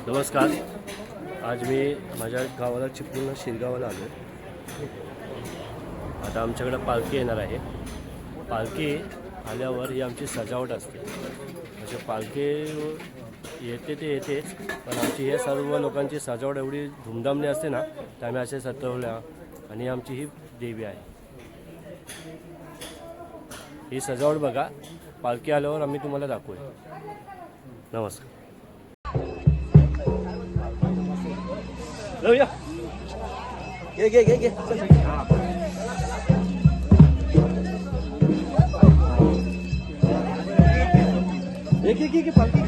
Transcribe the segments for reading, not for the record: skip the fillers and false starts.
नमस्कार. आज मी माझ्या गावाला चिपळूण शिरगावाला आलो आहे. आता आमच्याकडे पालखी येणार आहे. पालखी आल्यावर ही आमची सजावट असते. म्हणजे पालखी येते ते येतेच, पण आमची हे सर्व लोकांची सजावट एवढी धूमधामने असते ना, तर आम्ही असे सजवल्या. आणि आमची ही देवी आहे. ही सजावट बघा, पालखी आल्यावर आम्ही तुम्हाला दाखवूया. नमस्कार. घे घे घे घे एक पालखी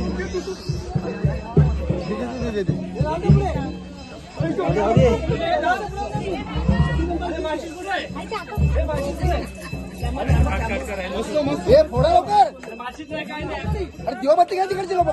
फोडा लवकर. अरे दिवाबत्ती घ्या तिकडची लोक.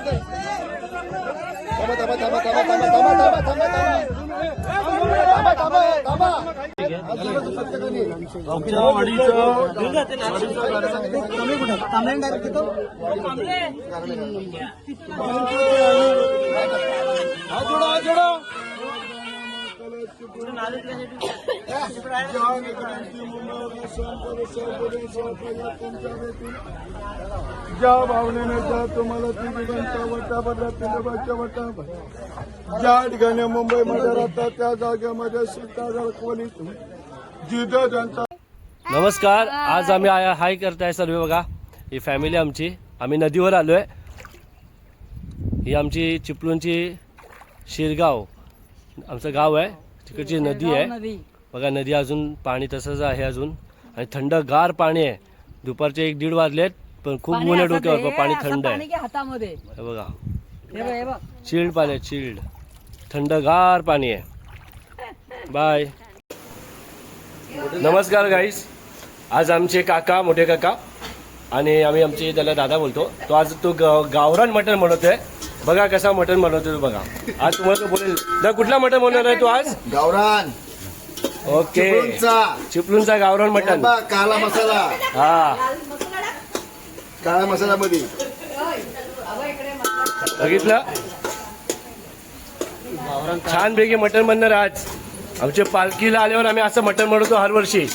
ज्या भावनेने ज्या तुम्हाला तिघांचा वटा बदला तिघांच्या वटा ज्या ठिकाणी मुंबईमध्ये राहतात त्या जागेमध्ये सीतागड खोलीत जिथं त्यांचा. नमस्कार. आज आम्ही हाय करताय सर्व. बघा, ही फॅमिली आमची. आम्ही नदीवर आलोय. ही आमची चिपळूणची शिरगाव आमचं गाव आहे. तिकडची नदी आहे. बघा, नदी अजून पाणी तसंच आहे अजून. आणि थंडगार पाणी आहे. दुपारचे 1-1:30 वाजलेत, पण खूप ऊन आहे डोक्यावर. पाणी थंड आहे. हे बघा, चिल्ड पाणी आहे. चिल्ड थंडगार पाणी आहे. बाय. नमस्कार गाईस. आज आमचे काका, मोठे काका, आणि आम्ही आमचे त्याला दादा बोलतो. तो आज तो गावरान मटण बनवतोय. बघा कसा मटण बनवतोय तो. बघा, आज तुम्हाला बोलेल ना कुठला मटण बनवणार आहे तो आज. गावरान. ओके, चिपळूणचा गावरान मटण. काला मसाला. हा, काळा मसाला मध्ये बघितलं. छान पैकी मटण बनणार आज. आमच्या पालखीला आल्यावर आम्ही असं मटण बनवतो हर वर्षी.